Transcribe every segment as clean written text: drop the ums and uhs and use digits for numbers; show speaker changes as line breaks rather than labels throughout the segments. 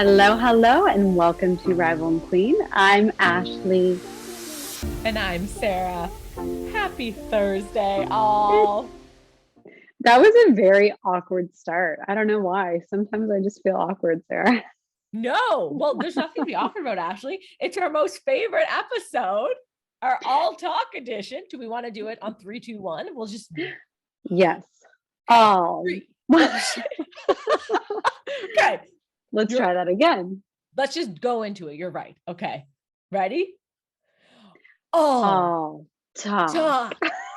Hello, and welcome to Rival and Queen. I'm Ashley.
And I'm Sarah. Happy Thursday, all.
That was a very awkward start. I don't know why. Sometimes I just feel awkward, Sarah.
No, well, there's nothing to be awkward about, Ashley. It's our most favorite episode, our all talk edition. Do we want to do it on three, two, one? We'll just
Yes. Oh.
Okay.
Let's try that again.
Let's just go into it. You're right. Okay. Ready?
Talk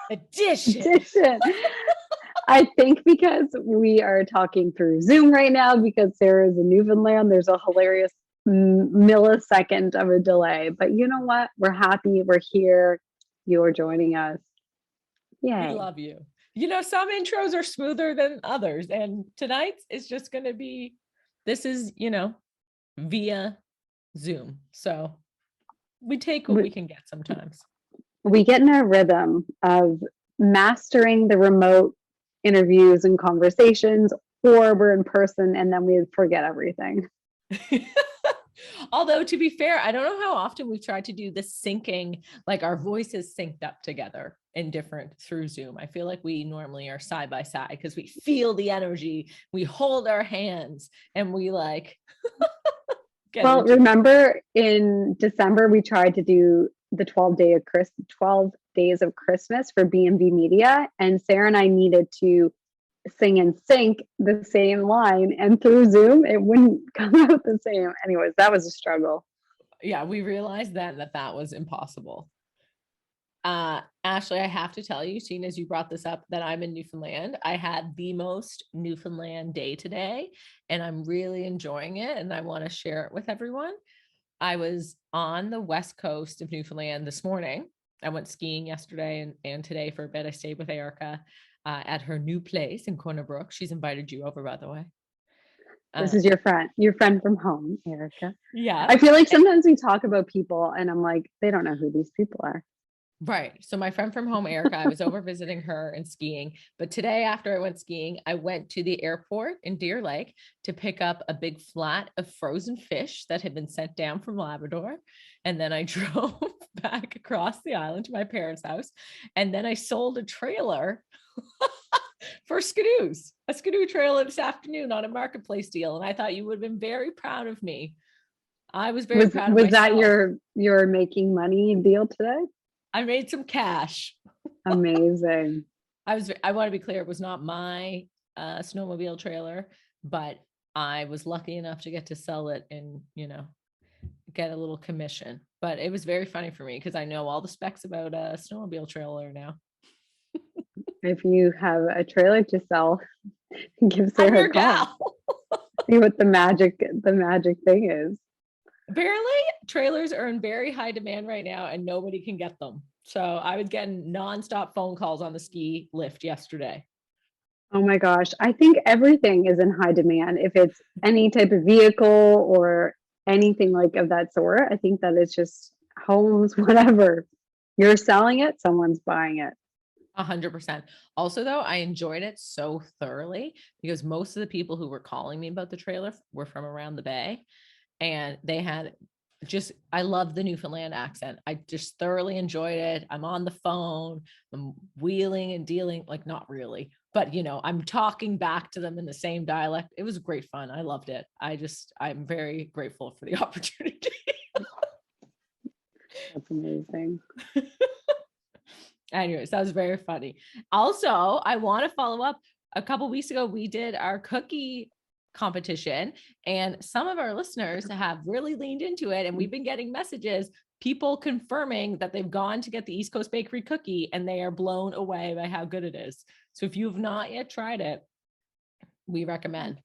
edition.
I think because we are talking through Zoom right now, because Sarah's in Newfoundland, there's a hilarious millisecond of a delay. But you know what? We're happy. We're here. You're joining us. Yay.
We love you. You know, some intros are smoother than others. And tonight's is just going to be, this is, via Zoom. So we take what we can get sometimes.
We get in a rhythm of mastering the remote interviews and conversations, or we're in person and then we forget everything.
Although, to be fair, I don't know how often we've tried to do this syncing, like our voices synced up together and different through Zoom. I feel like we normally are side by side because we feel the energy, we hold our hands, and we like.
Well, remember in December, we tried to do the 12 days of Christmas for B&B Media, and Sarah and I needed to sing and sync the same line, and through Zoom it wouldn't come out the same. Anyways, that was a struggle.
Yeah, we realized that was impossible. Ashley, I have to tell you, seeing as you brought this up, that I'm in Newfoundland. I had the most Newfoundland day today, and I'm really enjoying it, and I want to share it with everyone. I was on the west coast of Newfoundland this morning. I went skiing yesterday and today for a bit. I stayed with Erica at her new place in Corner Brook. She's invited you over, by the way.
This is your friend from home, Erica.
Yeah.
I feel like sometimes we talk about people and I'm like, they don't know who these people are.
Right. So my friend from home, Erica, I was over visiting her and skiing. But today, after I went skiing, I went to the airport in Deer Lake to pick up a big flat of frozen fish that had been sent down from Labrador. And then I drove back across the island to my parents' house. And then I sold a trailer for skidoos, a skidoo trailer this afternoon on a marketplace deal. And I thought you would have been very proud of me. I was very proud of myself.
Was that your making money deal today?
I made some cash.
Amazing.
I want to be clear, it was not my snowmobile trailer, but I was lucky enough to get to sell it and, get a little commission. But it was very funny for me because I know all the specs about a snowmobile trailer now.
If you have a trailer to sell, give Sarah a call. See what the magic thing is.
Apparently, trailers are in very high demand right now and nobody can get them. So I was getting nonstop phone calls on the ski lift yesterday.
Oh my gosh. I think everything is in high demand. If it's any type of vehicle or anything like of that sort, I think that it's just homes, whatever. You're selling it, someone's buying it.
100%. Also, though, I enjoyed it so thoroughly because most of the people who were calling me about the trailer were from around the bay. And they had I love the Newfoundland accent. I just thoroughly enjoyed it. I'm on the phone, I'm wheeling and dealing, like not really, but I'm talking back to them in the same dialect. It was great fun. I loved it. I'm very grateful for the opportunity.
That's amazing.
Anyways, that was very funny. Also, I want to follow up. A couple of weeks ago, we did our cookie competition and some of our listeners have really leaned into it, and we've been getting messages, people confirming that they've gone to get the East Coast Bakery cookie and they are blown away by how good it is. So if you've not yet tried it, we recommend.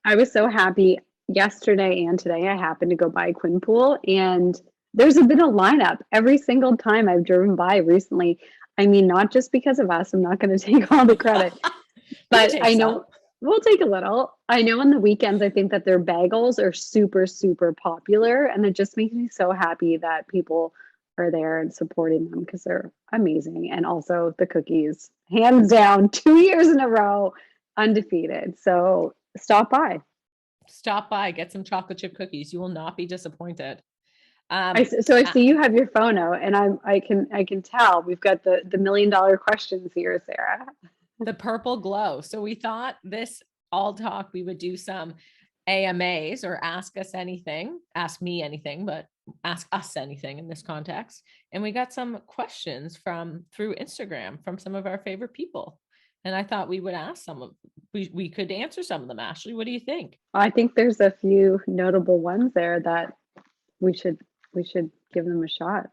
I was so happy yesterday and today. I happened to go by Quinpool and there's been a lineup every single time I've driven by recently. I mean, not just because of us, I'm not going to take all the credit, but I know we'll take a little. I know on the weekends, I think that their bagels are super, super popular. And it just makes me so happy that people are there and supporting them because they're amazing. And also the cookies, hands down, 2 years in a row, undefeated. So stop by.
Stop by, get some chocolate chip cookies. You will not be disappointed.
So I see you have your phone out, and I can tell we've got the $1 million questions here, Sarah.
The purple glow. So we thought this all talk, we would do some AMAs or ask us anything, ask me anything, but ask us anything in this context. And we got some questions through Instagram from some of our favorite people. And I thought we would ask we could answer some of them. Ashley, what do you think?
I think there's a few notable ones there that we should give them a shot.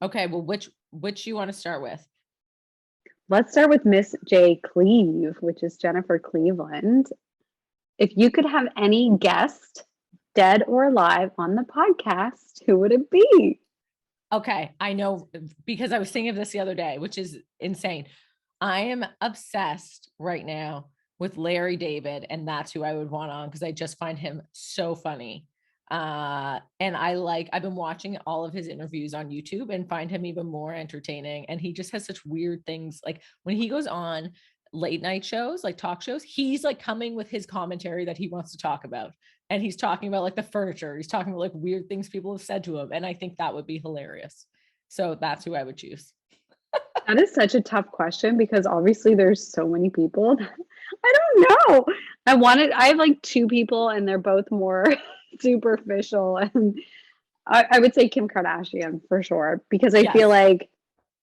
Okay, well, which you want to start with?
Let's start with Miss J. Cleve, which is Jennifer Cleveland. If you could have any guest, dead or alive, on the podcast, who would it be?
Okay, I know, because I was thinking of this the other day, which is insane. I am obsessed right now with Larry David, and that's who I would want on because I just find him so funny. And I've been watching all of his interviews on YouTube and find him even more entertaining. And he just has such weird things. Like when he goes on late night shows, like talk shows, he's like coming with his commentary that he wants to talk about. And he's talking about like the furniture. He's talking about like weird things people have said to him. And I think that would be hilarious. So that's who I would choose.
That is such a tough question because obviously there's so many people. I don't know. I have like two people and they're both more superficial. And I would say Kim Kardashian for sure, because I feel like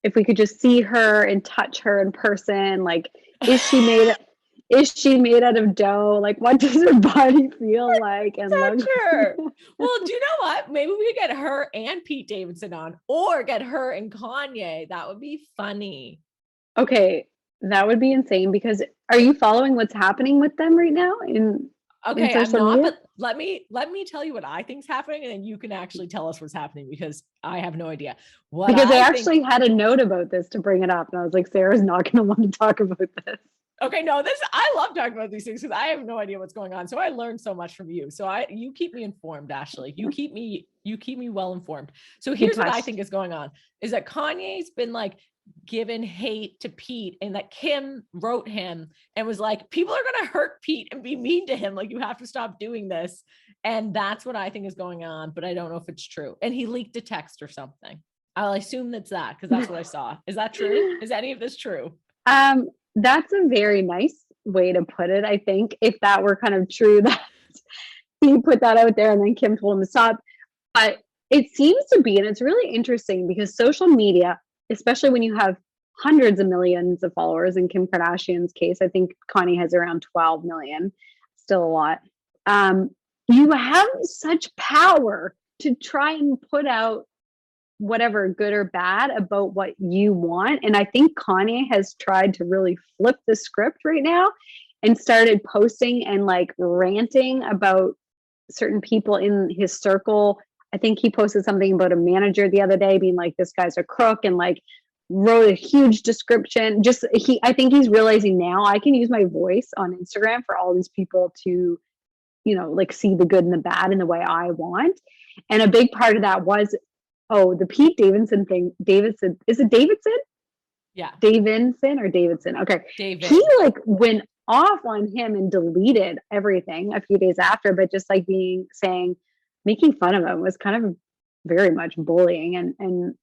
if we could just see her and touch her in person, like, is she made out of dough? Like, what does her body feel like? And
touch her. Well, do you know what? Maybe we could get her and Pete Davidson on, or get her and Kanye. That would be funny.
Okay, that would be insane. Because are you following what's happening with them right now?
Okay, I'm not, but let me tell you what I think's happening, and then you can actually tell us what's happening because I have no idea.
Because I actually had a note about this to bring it up, and I was like, Sarah's not going to want to talk about this.
Okay, no, I love talking about these things because I have no idea what's going on. So I learned so much from you. So you keep me informed, Ashley. You keep me well informed. So here's what I think is going on: is that Kanye's been like given hate to Pete, and that Kim wrote him and was like, people are going to hurt Pete and be mean to him. Like, you have to stop doing this. And that's what I think is going on, but I don't know if it's true. And he leaked a text or something. I'll assume that's that because that's what I saw. Is that true? Is any of this true?
That's a very nice way to put it. I think if that were kind of true, that he put that out there and then Kim told him to stop. But it seems to be, and it's really interesting because social media, especially when you have hundreds of millions of followers, in Kim Kardashian's case, I think Kanye has around 12 million, still a lot. You have such power to try and put out whatever, good or bad, about what you want. And I think Kanye has tried to really flip the script right now and started posting and like ranting about certain people in his circle. I think he posted something about a manager the other day being like, this guy's a crook, and like wrote a huge description. I think he's realizing now I can use my voice on Instagram for all these people to, like, see the good and the bad in the way I want. And a big part of that was, the Pete Davidson thing. Davidson, is it Davidson?
Yeah.
Davidson or Davidson? Okay.
David.
He like went off on him and deleted everything a few days after, but just like making fun of him was kind of very much bullying, and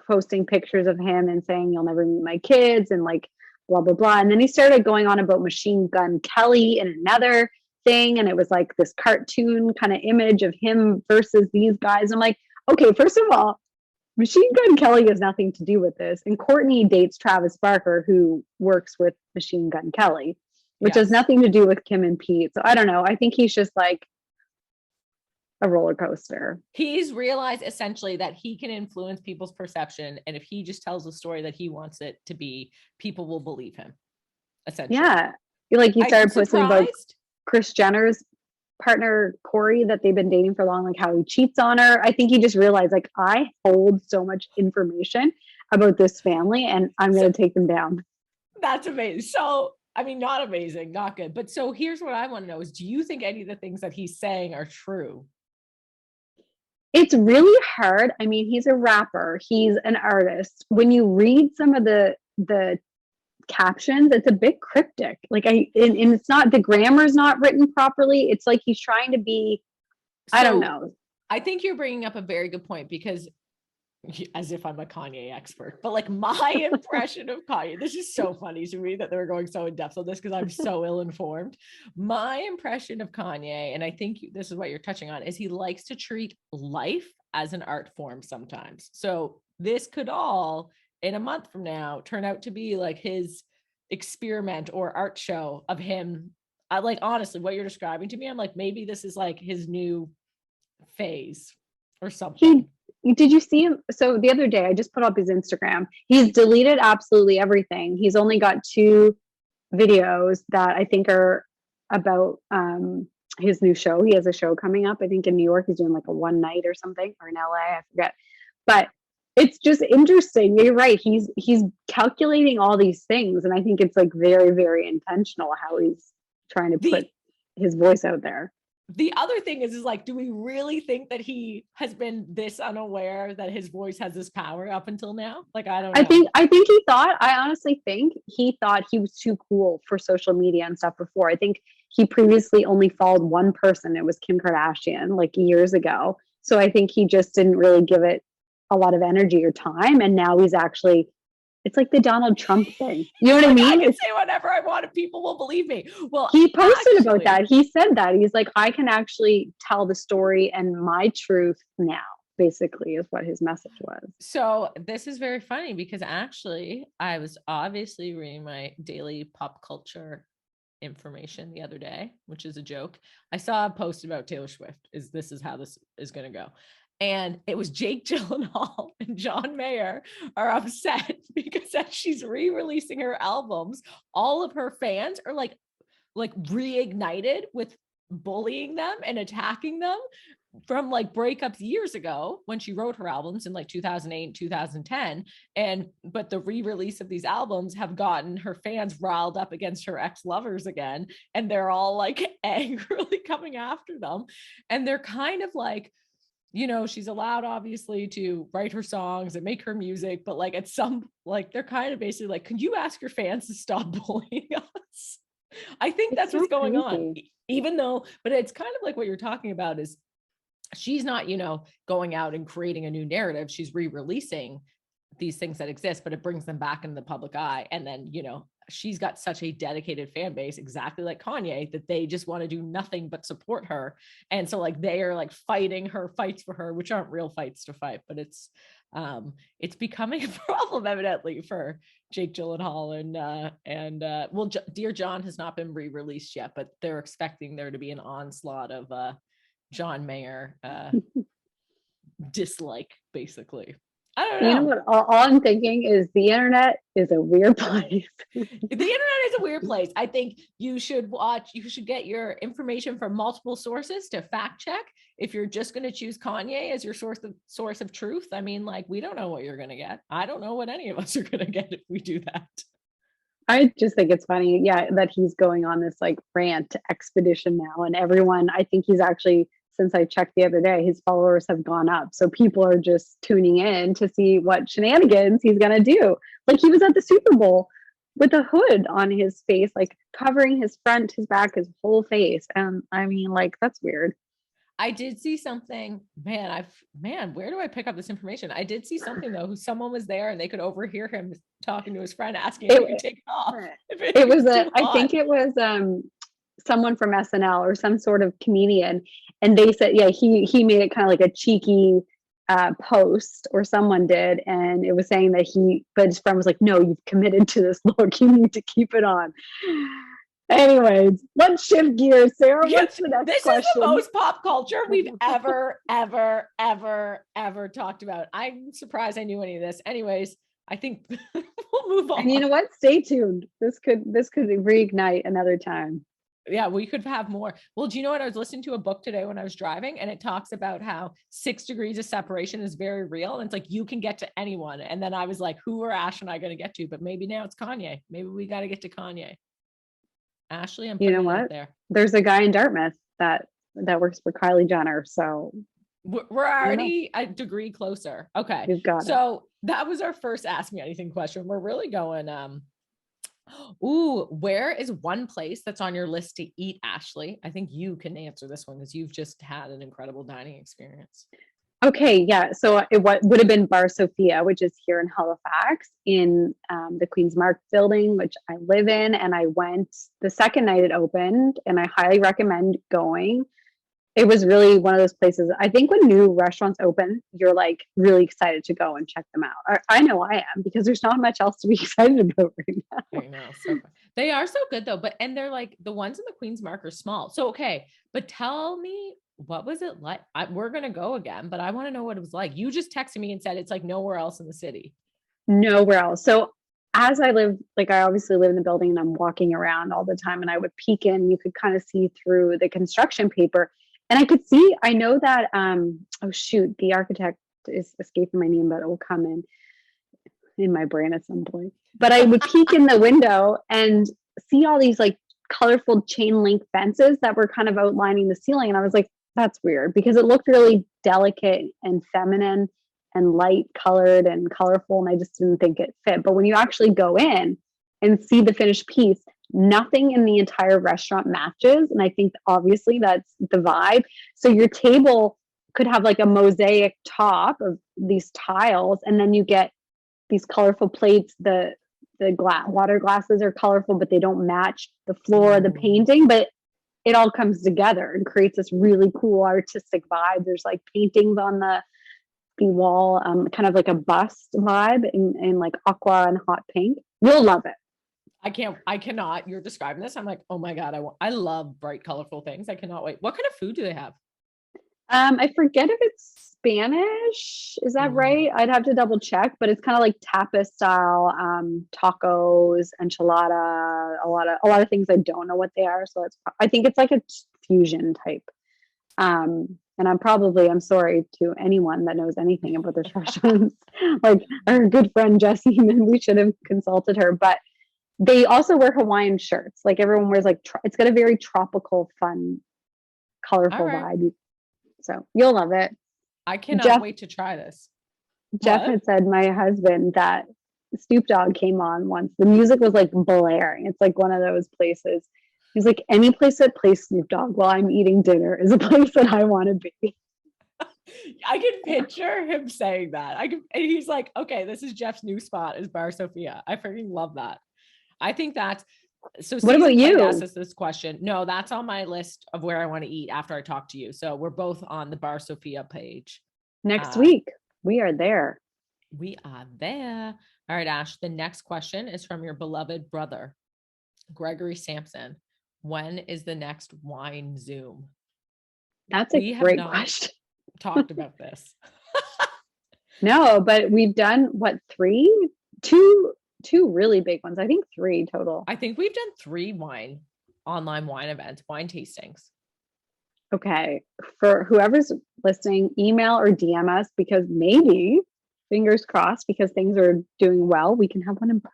posting pictures of him and saying, you'll never meet my kids, and like blah, blah, blah. And then he started going on about Machine Gun Kelly and another thing. And it was like this cartoon kind of image of him versus these guys. I'm like, okay, first of all, Machine Gun Kelly has nothing to do with this. And Courtney dates Travis Barker, who works with Machine Gun Kelly, which has nothing to do with Kim and Pete. So I don't know. I think he's just like a roller coaster.
He's realized essentially that he can influence people's perception. And if he just tells a story that he wants it to be, people will believe him. Essentially.
Yeah. Like he started posting about Kris Jenner's partner Corey that they've been dating for long, like how he cheats on her. I think he just realized, like, I hold so much information about this family and I'm going to take them down.
That's amazing. So, I mean, not amazing, not good. But so here's what I want to know is, do you think any of the things that he's saying are true?
It's really hard. I mean, he's a rapper. He's an artist. When you read some of the captions, it's a bit cryptic. Like and it's not, the grammar's not written properly. It's like he's trying to be, I don't
So
know.
I think you're bringing up a very good point, because as if I'm a Kanye expert, but like my impression of Kanye, this is so funny to me that they're going so in depth on this because I'm so ill informed. My impression of Kanye, and I think this is what you're touching on, is he likes to treat life as an art form sometimes. So this could all, in a month from now, turn out to be like his experiment or art show of him. I like, honestly, what you're describing to me, I'm like, maybe this is like his new phase or something.
Did you see him? So the other day, I just put up his Instagram. He's deleted absolutely everything. He's only got 2 videos that I think are about his new show. He has a show coming up, I think in New York. He's doing like a one night or something, or in LA, I forget. But it's just interesting. You're right. He's calculating all these things, and I think it's like very, very intentional how he's trying to put his voice out there.
The other thing is like, do we really think that he has been this unaware that his voice has this power up until now? Like, I don't know.
I think he thought, I honestly think he thought he was too cool for social media and stuff before. I think he previously only followed one person. It was Kim Kardashian, like years ago. So I think he just didn't really give it a lot of energy or time. And now he's actually, it's like the Donald Trump thing. You know what I mean?
I can say whatever I want and people will believe me. Well,
he posted about that. He said that. He's like, I can actually tell the story and my truth now, basically, is what his message was.
So this is very funny because actually I was obviously reading my daily pop culture information the other day, which is a joke. I saw a post about Taylor Swift. This is how this is going to go. And it was Jake Gyllenhaal and John Mayer are upset because as she's re-releasing her albums, all of her fans are like reignited with bullying them and attacking them from like breakups years ago when she wrote her albums in like 2008, 2010. But the re-release of these albums have gotten her fans riled up against her ex-lovers again. And they're all like angrily coming after them. And they're kind of like, you know, she's allowed obviously to write her songs and make her music, but like at some, like they're kind of basically like, can you ask your fans to stop bullying us? I think that's what's going on, even though, but it's kind of like what you're talking about is she's not, you know, going out and creating a new narrative. She's re-releasing these things that exist, but it brings them back into the public eye. And then, you know, she's got such a dedicated fan base, exactly like Kanye, that they just want to do nothing but support her. And so like they are like fighting her fights for her, which aren't real fights to fight, but it's becoming a problem evidently for Jake Gyllenhaal and well, Dear John has not been re-released yet, but they're expecting there to be an onslaught of John Mayer dislike, basically. I don't know.
You know what? All I'm thinking is the internet is a weird place.
The internet is a weird place. I think you should get your information from multiple sources to fact check. If you're just going to choose Kanye as your source of truth, I mean, like, we don't know what you're going to get. I don't know what any of us are going to get if we do that.
I just think it's funny, yeah, that he's going on this like rant expedition now, and everyone, I think he's actually, since I checked the other day, his followers have gone up. So people are just tuning in to see what shenanigans he's going to do. Like he was at the Super Bowl with a hood on his face, like covering his front, his back, his whole face. And I mean, like, that's weird.
I did see something, man, where do I pick up this information? I did see something though, someone was there and they could overhear him talking to his friend, asking if he could take it off.
I think it was someone from SNL or some sort of comedian. And they said, yeah, he made it kind of like a cheeky post, or someone did. And it was saying that but his friend was like, no, you've committed to this look. You need to keep it on. Anyways, let's shift gears. Sarah, what's the next question?
This is the most pop culture we've ever talked about. I'm surprised I knew any of this. Anyways, I think we'll move on.
And you know what? Stay tuned. This could reignite another time.
Yeah, we could have more. Well, do you know what? I was listening to a book today when I was driving, and it talks about how 6 degrees of separation is very real. And it's like, you can get to anyone. And then I was like, who are Ash and I going to get to? But maybe now it's Kanye. Maybe we got to get to Kanye. Ashley, I'm putting it out there.
There's a guy in Dartmouth that works for Kylie Jenner. So
we're already a degree closer. Okay.
You've got
so that was our first Ask Me Anything question. We're really going Ooh, where is one place that's on your list to eat, Ashley? I think you can answer this one because you've just had an incredible dining experience.
Okay, yeah. So it would have been Bar Sofia, which is here in Halifax, in the Queen's Mark building, which I live in. And I went the second night it opened, and I highly recommend going. It was really one of those places. I think when new restaurants open, you're like really excited to go and check them out. I know I am, because there's not much else to be excited about right now.
I know. So they are so good though. But and they're like the ones in the Queen's Mark are small. So okay, but tell me, what was it like? We're gonna go again, but I want to know what it was like. You just texted me and said it's like nowhere else in the city.
Nowhere else. So as I live, like I obviously live in the building and I'm walking around all the time, and I would peek in, you could kind of see through the construction paper. And I could see, I know that oh shoot, the architect is escaping my name, but it will come in my brain at some point. But I would peek in the window and see all these like colorful chain link fences that were kind of outlining the ceiling. And I was like, that's weird, because it looked really delicate and feminine and light colored and colorful. And I just didn't think it fit. But when you actually go in and see the finished piece, nothing in the entire restaurant matches. And I think obviously that's the vibe. So your table could have like a mosaic top of these tiles, and then you get these colorful plates. The water glasses are colorful, but they don't match the floor, the painting. But it all comes together and creates this really cool artistic vibe. There's like paintings on the wall, kind of like a bust vibe in like aqua and hot pink. You'll love it.
I cannot. You're describing this. I'm like, oh my God, I love bright, colorful things. I cannot wait. What kind of food do they have?
I forget if it's Spanish. Is that right? I'd have to double check, but it's kind of like tapas style, tacos, enchilada, a lot of things I don't know what they are. So I think it's like a fusion type. And I'm sorry to anyone that knows anything about this restaurant. Like our good friend Jessie, and we should have consulted her. But they also wear Hawaiian shirts. Like everyone wears like it's got a very tropical, fun,
All
colorful
right.
vibe. So you'll love it.
I cannot
Jeff
wait to try this.
Jeff
What?
had said, my husband, that Snoop Dogg came on once. The music was like blaring. It's like one of those places. He's like, any place that plays Snoop Dogg while I'm eating dinner is a place that I want to be.
I can picture him saying that. And he's like, okay, this is Jeff's new spot is Bar Sofia. I freaking love that. I think that's so.
What about
Season Plate
you?
asked us this question. No, that's on my list of where I want to eat after I talk to you. So we're both on the Bar Sofia page.
Next
Uh,
week, we are there.
we are there. All right, Ash. The next question is from your beloved brother, Gregory Sampson. When is the next wine Zoom?
That's a
We have
great
not
question.
talked about this.
No, but we've done what, three? Two really big ones. I think three total.
I think we've done 3 online wine events, wine tastings.
Okay. For whoever's listening, email or DM us, because maybe, fingers crossed, because things are doing well, we can have one in person.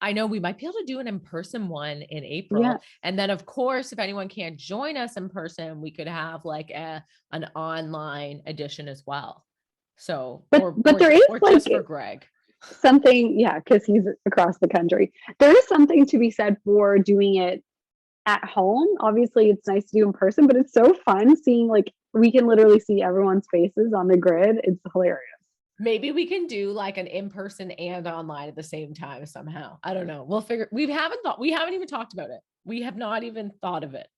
I know we might be able to do an in-person one in April.
Yeah.
And then of course, if anyone can't join us in person, we could have like an online edition as well. So,
But there is
or
like
just for Greg.
something, yeah, because he's across the country. There is something to be said for doing it at home. Obviously, it's nice to do in person, but it's so fun seeing, like, we can literally see everyone's faces on the grid. It's hilarious.
Maybe we can do like an in-person and online at the same time somehow. I don't know. We'll figure. We haven't even talked about it. We have not even thought of it.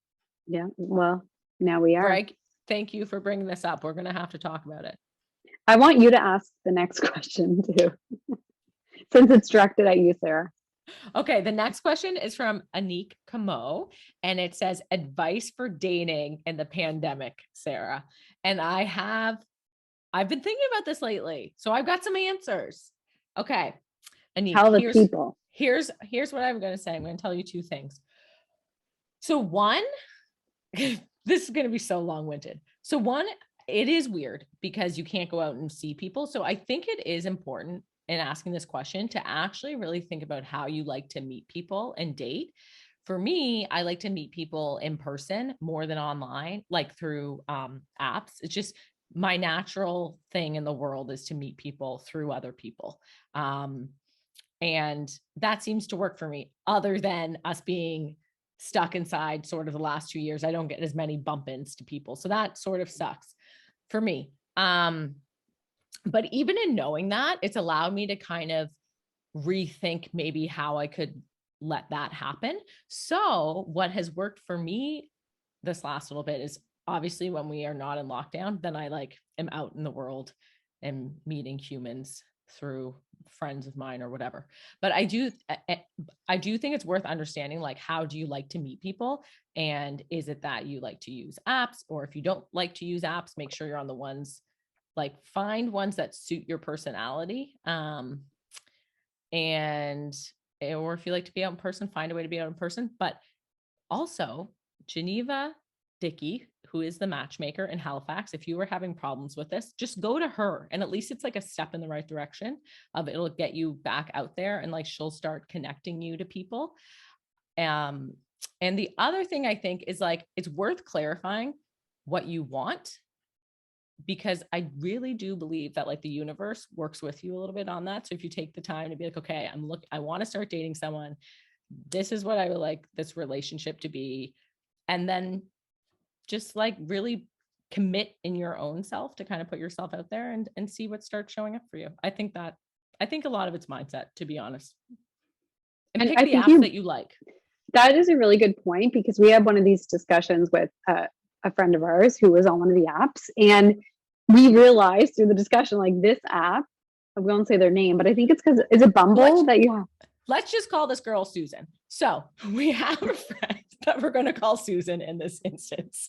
Yeah. Well, now we are.
Greg, thank you for bringing this up. We're going to have to talk about it.
I want you to ask the next question too, since it's directed at you, Sarah.
Okay, the next question is from Anik Kamo, and it says advice for dating in the pandemic, Sarah. And I've been thinking about this lately, so I've got some answers. Okay, Anik,
Tell the people.
Here's what I'm going to say. I'm going to tell you 2 things. So one, this is going to be so long-winded. So one, it is weird because you can't go out and see people. So I think it is important in asking this question to actually really think about how you like to meet people and date. For me, I like to meet people in person more than online, like through apps. It's just my natural thing in the world is to meet people through other people. And that seems to work for me, other than us being stuck inside sort of the last 2 years. I don't get as many bump ins to people. So that sort of sucks for me. But even in knowing that, it's allowed me to kind of rethink maybe how I could let that happen. So what has worked for me this last little bit is obviously when we are not in lockdown, then I like am out in the world and meeting humans through friends of mine or whatever. But I do think it's worth understanding, like, how do you like to meet people? And is it that you like to use apps? Or if you don't like to use apps, make sure you're on the ones, like, find ones that suit your personality. And or if you like to be out in person, find a way to be out in person. But also, Geneva Dickey, who is the matchmaker in Halifax, if you were having problems with this, just go to her, and at least it's like a step in the right direction of it'll get you back out there, and like she'll start connecting you to people. And the other thing I think is, like, it's worth clarifying what you want, because I really do believe that, like, the universe works with you a little bit on that. So if you take the time to be like, okay, I want to start dating someone, this is what I would like this relationship to be. And then just like really commit in your own self to kind of put yourself out there and see what starts showing up for you. I think a lot of it's mindset, to be honest. And pick the apps that you like.
That is a really good point, because we had one of these discussions with a friend of ours who was on one of the apps, and we realized through the discussion, like, this app, I won't say their name, but I think it's because it's a Bumble that you have.
Let's just call this girl Susan. So we have a friend that we're going to call Susan in this instance.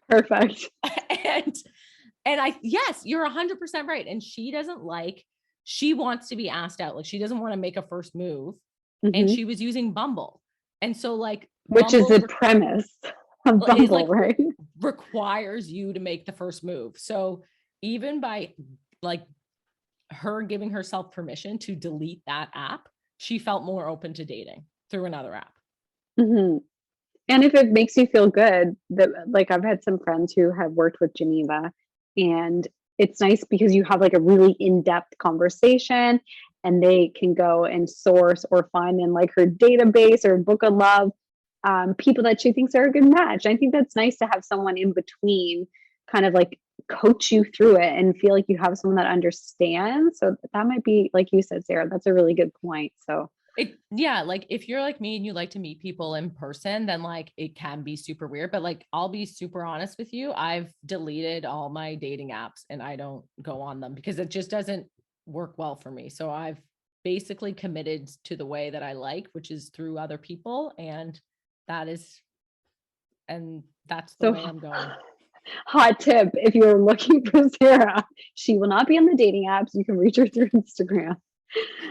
Perfect.
And yes, you're 100% right. And she wants to be asked out. Like, she doesn't want to make a first move. Mm-hmm. And she was using Bumble. And so, like,
which Bumble is the premise of Bumble, like, right?
Requires you to make the first move. So even by, like, her giving herself permission to delete that app, she felt more open to dating through another app.
Mm-hmm. And if it makes you feel good, that, like, I've had some friends who have worked with Geneva, and it's nice because you have like a really in-depth conversation, and they can go and source or find in like her database or book of love people that she thinks are a good match. I think that's nice to have someone in between kind of like coach you through it and feel like you have someone that understands. So that might be, like you said, Sarah, that's a really good point. So
like, if you're like me and you like to meet people in person, then like it can be super weird. But like, I'll be super honest with you, I've deleted all my dating apps and I don't go on them because it just doesn't work well for me. So I've basically committed to the way that I like, which is through other people, and that's the way I'm going.
Hot tip: if you're looking for Sarah, she will not be on the dating apps. You can reach her through Instagram.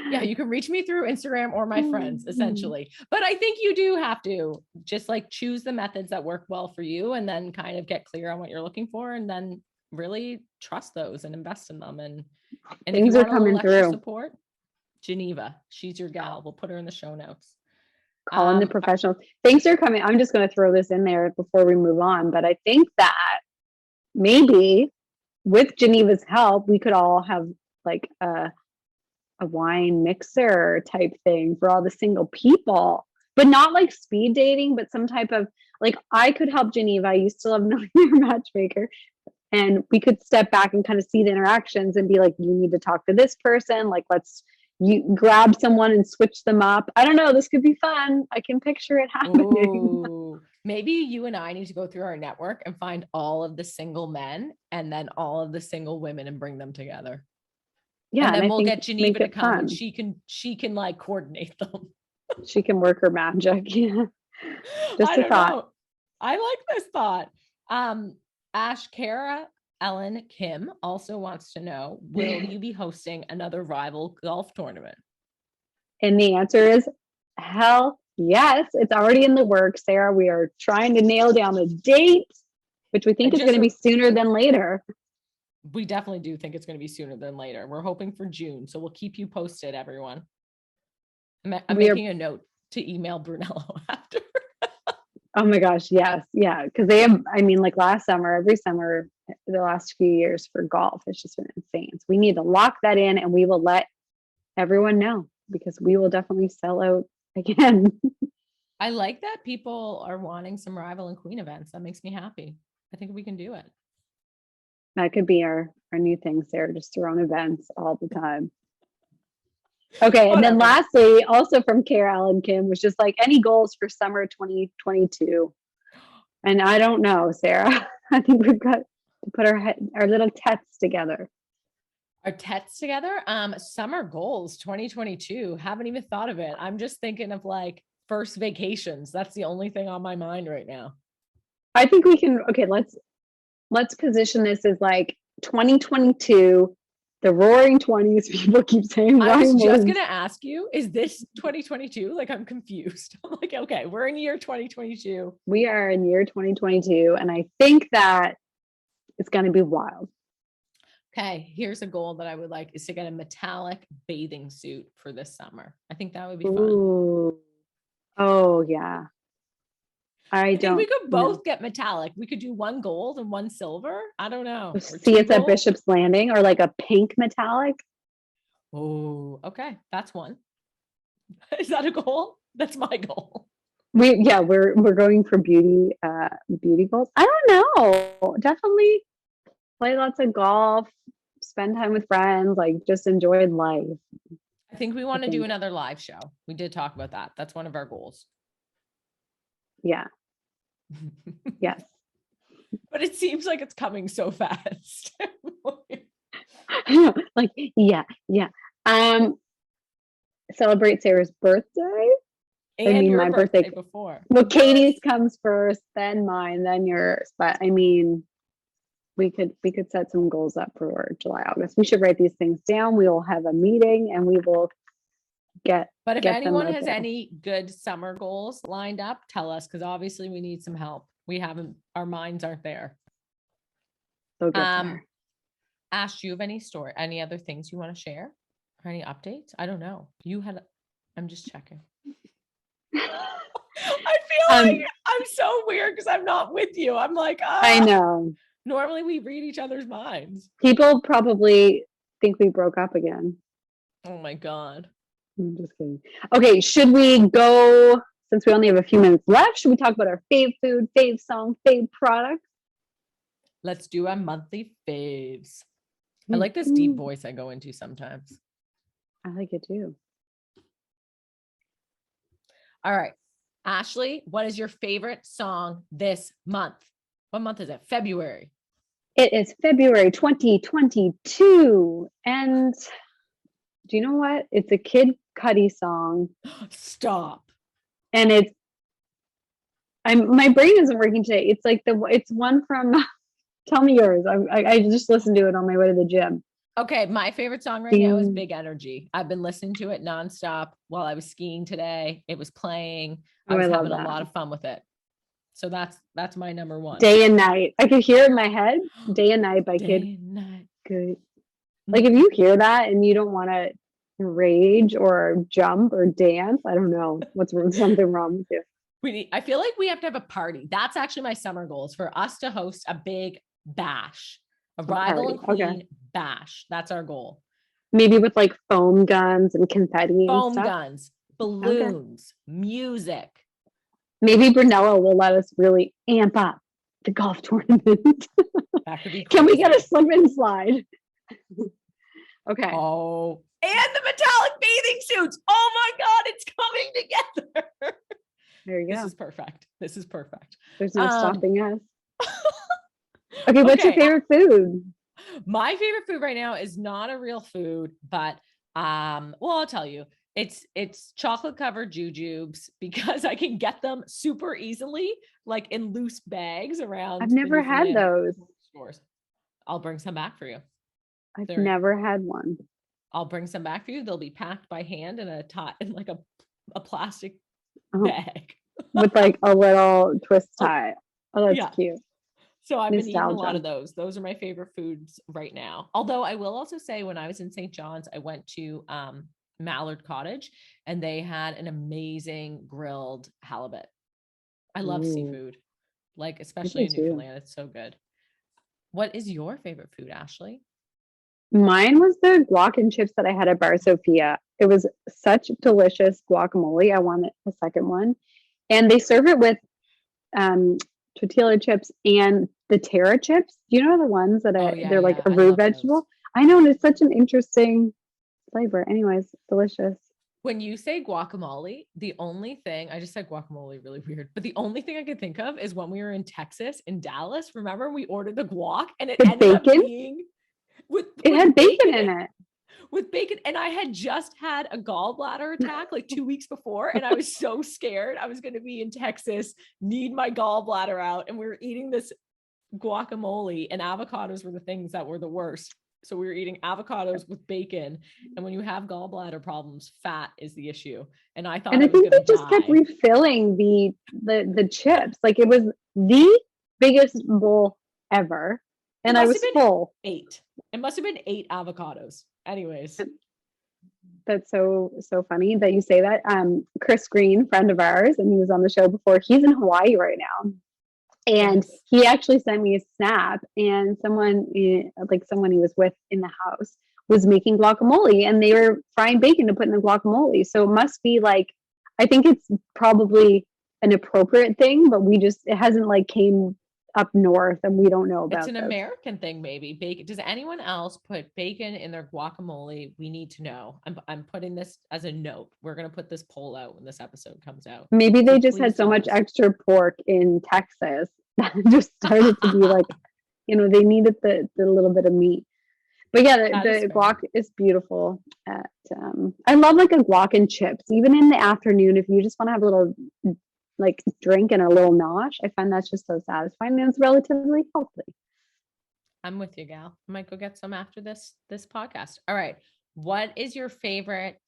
Yeah, you can reach me through Instagram or my friends, essentially. But I think you do have to just like choose the methods that work well for you, and then kind of get clear on what you're looking for, and then really trust those and invest in them. And
things are coming through.
Support, Geneva, she's your gal. We'll put her in the show notes.
Calling the professionals. Thanks for coming. I'm just going to throw this in there before we move on, but I think that maybe with Geneva's help, we could all have like a wine mixer type thing for all the single people, but not like speed dating, but some type of, like, I could help Geneva. I used to love knowing your matchmaker, and we could step back and kind of see the interactions and be like, you need to talk to this person. Like, you grab someone and switch them up. I don't know. This could be fun. I can picture it happening.
Ooh, maybe you and I need to go through our network and find all of the single men and then all of the single women and bring them together. Yeah. And then we'll get Geneva to come and she can like coordinate them.
She can work her magic. Yeah. Just a thought.
I like this thought. Ashkara Ellen Kim also wants to know, will you be hosting another rival golf tournament?
And the answer is hell yes. It's already in the works, Sarah. We are trying to nail down the date, which we think is going to be sooner than later.
We definitely do think it's going to be sooner than later. We're hoping for June. So we'll keep you posted, everyone. I'm making a note to email Brunello after.
Oh my gosh, yes. Yeah. Because they have, I mean, like every summer, the last few years for golf, it's just been insane. So we need to lock that in, and we will let everyone know. because we will definitely sell out again.
I like that people are wanting some rival and queen events. That makes me happy. I think we can do it.
That could be our new thing, Sarah, just throwing events all the time. Okay, and then
Whatever.
lastly, also from Carol and Kim, was just like any goals for summer 2022. And I don't know, Sarah. I think we've got to put our little tests together.
Our tests together. Summer goals 2022. Haven't even thought of it. I'm just thinking of like first vacations. That's the only thing on my mind right now.
I think we can. Okay, let's position this as like 2022, the Roaring 20s. People keep saying
I was
rhyme
just
words.
gonna ask you, is this 2022? Like, I'm confused. I'm like, okay, we're in year 2022.
We are in year 2022, and I think that it's going to be wild.
Okay, here's a goal that I would like is to get a metallic bathing suit for this summer. I think that would be fun.
Ooh. Oh yeah. I
I think we
don't
could
know.
both get metallic. We could do one gold and one silver. I don't know. Or
See,
two
it's at
gold.
Bishop's Landing or like a pink metallic.
Oh, okay. That's one. Is that a goal? That's my goal.
We're going for beauty goals. I don't know. Definitely play lots of golf, spend time with friends, like just enjoy life.
I think we
I
want to do
think.
another live show. We did talk about that. That's one of our goals.
Yeah. Yes.
But it seems like it's coming so fast.
Like, yeah, yeah. Um, Celebrate Sarah's birthday. I
And
mean,
your
my birthday.
birthday before.
Well,
Yes.
Katie's comes first, then mine, then yours. But I mean, we could set some goals up for July, August. We should write these things down. We will have a meeting and we will
But if
get them
anyone
out
has
there.
any good summer goals lined up, tell us because obviously we need some help. We haven't, our minds aren't there.
So good,
Um,
Sarah.
Ash, do you have any other things you want to share or any updates? I don't know. I'm just checking. I feel like I'm so weird because I'm not with you. I'm like,
I know.
normally we read each other's minds.
People probably think we broke up again.
Oh my God.
I'm just kidding. Okay, should we go, since we only have a few minutes left, should we talk about our fave food, fave song, fave product?
Let's do our monthly faves. I like this deep voice I go into sometimes.
I like it too.
All right. Ashley, what is your favorite song this month? What month is it? February.
It is February 2022. And do you know what? It's a Kid Cudi song.
Stop.
And my brain isn't working today. It's like it's one from tell me yours. I just listened to it on my way to the gym.
Okay, my favorite song right now is Big Energy. I've been listening to it nonstop while I was skiing today. It was playing. I was having a lot of fun with it. So that's my number one.
Day and Night. I could hear it in my head. Day and Night by Kid Cudi. Like if you hear that and you don't want to rage or jump or dance, I don't know what's something wrong with you.
I feel like we have to have a party. That's actually my summer goal is for us to host a big bash, a rival and queen bash. That's our goal.
Maybe with like foam guns and confetti and stuff.
Guns, balloons, music.
Maybe Brunello will let us really amp up the golf tournament.
That could be crazy.
Can we get a slip and slide? Okay.
Oh, and the metallic bathing suits. Oh my God, it's coming together.
There you go.
This is perfect.
There's no stopping us. Okay, what's your favorite food?
My favorite food right now is not a real food, but well, I'll tell you. It's chocolate covered jujubes because I can get them super easily, like in loose bags around.
I've never had those
stores. I'll bring some back for you.
I've never had one.
I'll bring some back for you. They'll be packed by hand in like a plastic bag
with like a little twist tie. Oh, that's cute.
So I've been eating a lot of those. Those are my favorite foods right now. Although I will also say when I was in St. John's, I went to Mallard Cottage and they had an amazing grilled halibut. I love seafood, like especially in Newfoundland. It's so good. What is your favorite food, Ashley?
Mine was the guac and chips that I had at Bar Sofia. It was such delicious guacamole. I wanted a second one. And they serve it with um, tortilla chips and the Terra chips. Do you know the ones that
Oh yeah,
they're like
yeah.
a
I
root
love those.
vegetable? I know, and it's such an interesting flavor. Anyways, delicious.
When you say guacamole, the only thing I just said guacamole really weird, but the only thing I could think of is when we were in Texas, in Dallas. Remember we ordered the guac and it
With
ended up
bacon?
being with
It
with
had bacon
bacon
in it.
with bacon. And I had just had a gallbladder attack like 2 weeks before. And I was so scared I was going to be in Texas, need my gallbladder out. And we were eating this guacamole, and avocados were the things that were the worst. So we were eating avocados with bacon. And when you have gallbladder problems, fat is the issue. And I thought
And
I
I
was
think
going
they
to
just kept
die.
refilling the chips. Like it was the biggest bowl ever.
It
And I
must have
was
been
full.
8. It must have been 8 avocados. Anyways.
That's so funny that you say that. Chris Green, friend of ours, and he was on the show before. He's in Hawaii right now, and
Yes.
he actually sent me a snap. And someone, like someone he was with in the house, was making guacamole, and they were frying bacon to put in the guacamole. So it must be like, I think it's probably an appropriate thing, but we just it hasn't like came up north, and we don't know
It's
about
an
this.
American thing, maybe. Bacon. Does anyone else put bacon in their guacamole? We need to know. I'm putting this as a note. We're gonna put this poll out when this episode comes out.
Maybe
So
they just had
please
so
tell
much
us.
extra pork in Texas that it just started to be like, they needed the little bit of meat. But yeah,
That is
the
fair.
guac is beautiful. I love like a guac and chips, even in the afternoon. If you just want to have a little like drink and a little nosh, I find that's just so satisfying and it's relatively healthy.
I'm with you, gal. I might go get some after this podcast. All right. What is your favorite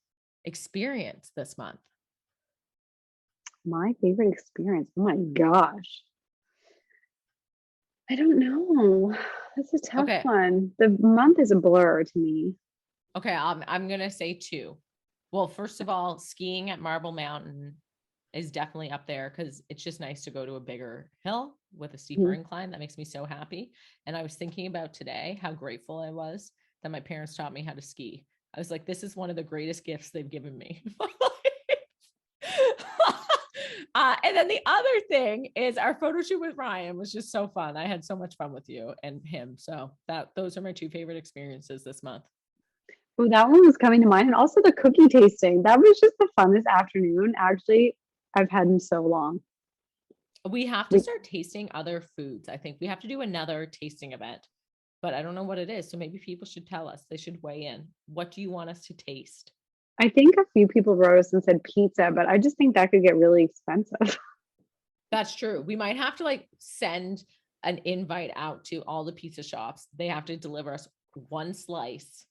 experience this month?
My favorite experience. Oh my gosh. I don't know. That's a tough
Okay.
one. The month is a blur to me.
Okay. I'm gonna say 2. Well, first of all, skiing at Marble Mountain is definitely up there because it's just nice to go to a bigger hill with a steeper
Mhm.
incline. That makes me so happy. And I was thinking about today how grateful I was that my parents taught me how to ski. I was like, this is one of the greatest gifts they've given me. And then the other thing is our photo shoot with Ryan was just so fun. I had so much fun with you and him. So those are my 2 favorite experiences this month.
Oh, that one was coming to mind. And also the cookie tasting. That was just the funnest afternoon, actually, I've had in so long.
We have to
We,
start tasting other foods. I think we have to do another tasting event, but I don't know what it is. So maybe people should tell us. They should weigh in. What do you want us to taste?
I think a few people wrote us and said pizza, but I just think that could get really expensive.
That's true. We might have to like send an invite out to all the pizza shops. They have to deliver us one slice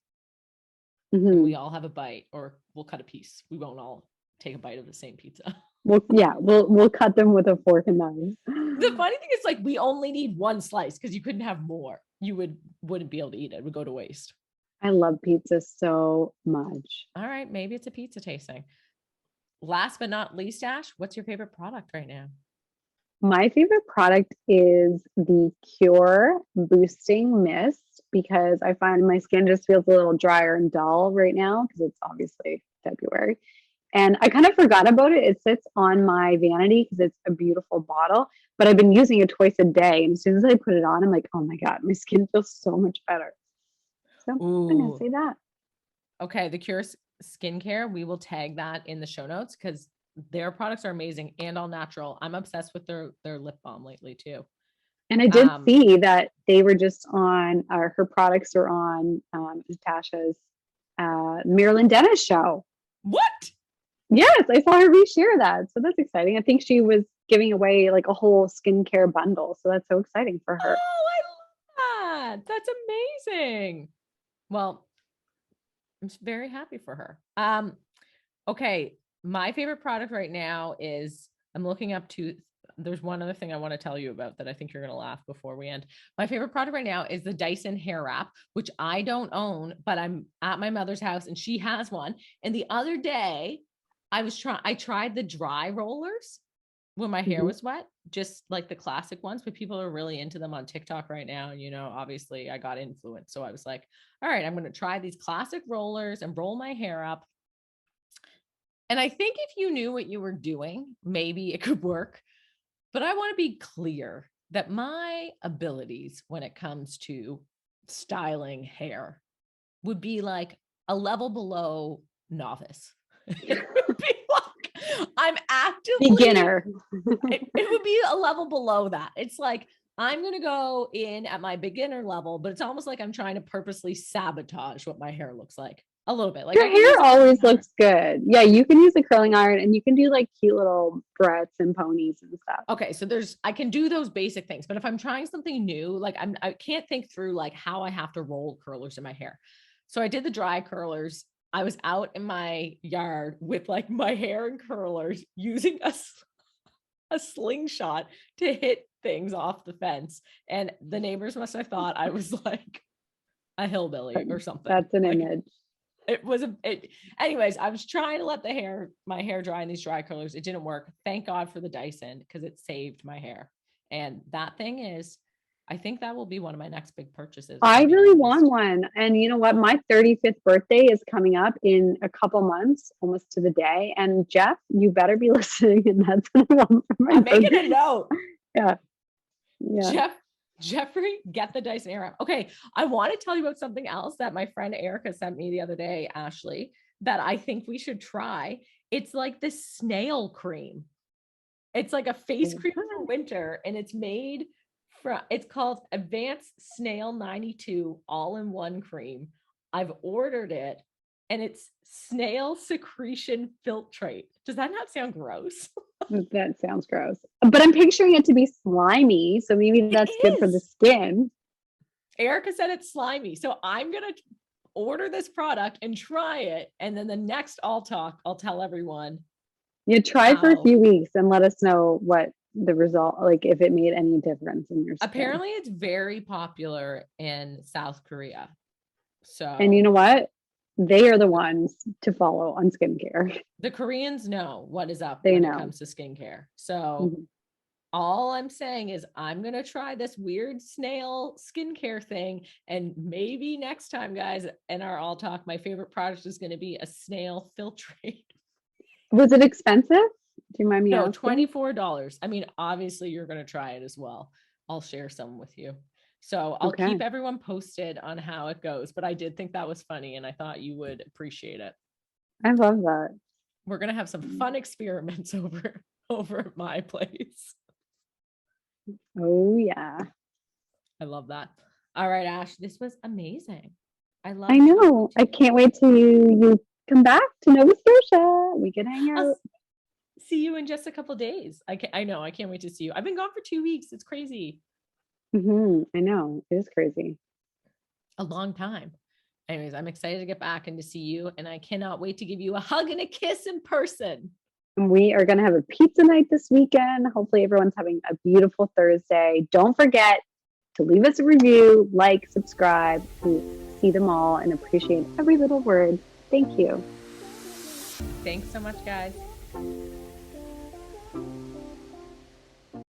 and we
Mhm.
all have a bite, or we'll cut a piece. We won't all take a bite of the same pizza.
Well, yeah, we'll cut them with a fork and
The
knife.
funny thing is like we only need one slice because you couldn't have more. You wouldn't be able to eat it. It would go to waste.
I love pizza so much.
All right, maybe it's a pizza tasting. Last but not least, Ash, what's your favorite product right now?
My favorite product is the Cure Boosting Mist because I find my skin just feels a little drier and dull right now because it's obviously February. And I kind of forgot about it. It sits on my vanity because it's a beautiful bottle, but I've been using it twice a day. And as soon as I put it on, I'm like, oh my God, my skin feels so much better. So I'm going to
Ooh,
say that.
okay. The Cure skincare, we will tag that in the show notes because their products are amazing and all natural. I'm obsessed with their lip balm lately too.
And I did
Um,
see that they were just on, her products are on Natasha's Marilyn Dennis show.
what?
Yes, I saw her reshare that. So that's exciting. I think she was giving away like a whole skincare bundle. So that's so exciting for her.
Oh, I love that. That's amazing. Well, I'm very happy for her. Okay. My favorite product right now is I'm looking up to there's one other thing I want to tell you about that I think you're going to laugh before we end. My favorite product right now is the Dyson hair wrap, which I don't own, but I'm at my mother's house and she has one. And the other day I tried the dry rollers when my hair was wet, just like the classic ones, but people are really into them on TikTok right now. And, obviously I got influenced. So I was like, all right, I'm going to try these classic rollers and roll my hair up. And I think if you knew what you were doing, maybe it could work. But I want to be clear that my abilities when it comes to styling hair would be like a level below novice. It would be like I'm actively
beginner.
it would be a level below that. It's like I'm going to go in at my beginner level, but it's almost like I'm trying to purposely sabotage what my hair looks like a little bit. Like
Your hair always looks good. Yeah, you can use a curling iron and you can do like cute little barrettes and ponies and stuff.
Okay, so I can do those basic things, but if I'm trying something new, like I can't think through like how I have to roll curlers in my hair. So I did the dry curlers. I was out in my yard with like my hair and curlers using a slingshot to hit things off the fence. And the neighbors must have thought I was like a hillbilly or something.
That's an
like,
image.
Anyways, I was trying to let my hair dry in these dry curlers. It didn't work. Thank God for the Dyson because it saved my hair. And that thing is, I think that will be one of my next big purchases.
I really want one. And you know what? My 35th birthday is coming up in a couple months, almost to the day. And Jeff, you better be listening. And that's what I want for my birthday.
I'm making a note.
Yeah.
Jeffrey, get the Dyson Airwrap. Okay, I want to tell you about something else that my friend Erica sent me the other day, Ashley, that I think we should try. It's like this snail cream. It's like a face cream for winter, and it's called Advanced Snail 92 All-in-One Cream. I've ordered it, and it's snail secretion filtrate. Does that not sound gross?
That sounds gross. But I'm picturing it to be slimy, so maybe that's good for the skin.
Erica said it's slimy. So I'm going to order this product and try it. And then the next I'll tell everyone.
You try for a few weeks and let us know what the result, like if it made any difference in your skin.
Apparently it's very popular in South Korea.
And you know what? They are the ones to follow on skincare.
The Koreans know what is up
when
it comes to skincare. So all I'm saying is I'm going to try this weird snail skincare thing. And maybe next time, guys, in our All Talk, my favorite product is going to be a snail filtrate.
Was it expensive? Do you mind me asking?
No, $24. I mean, obviously you're going to try it as well. I'll share some with you. So I'll keep everyone posted on how it goes. But I did think that was funny and I thought you would appreciate it.
I love that.
We're going to have some fun experiments over at my place.
Oh, yeah.
I love that. All right, Ash, this was amazing.
I know. I can't wait till you come back to Nova Scotia. We can hang out.
I'll see you in just a couple of days. I know. I can't wait to see you. I've been gone for 2 weeks. It's crazy.
I know. It is crazy.
A long time. Anyways, I'm excited to get back and to see you. And I cannot wait to give you a hug and a kiss in person.
We are going to have a pizza night this weekend. Hopefully everyone's having a beautiful Thursday. Don't forget to leave us a review, like, subscribe. We see them all and appreciate every little word. Thank you.
Thanks so much, guys.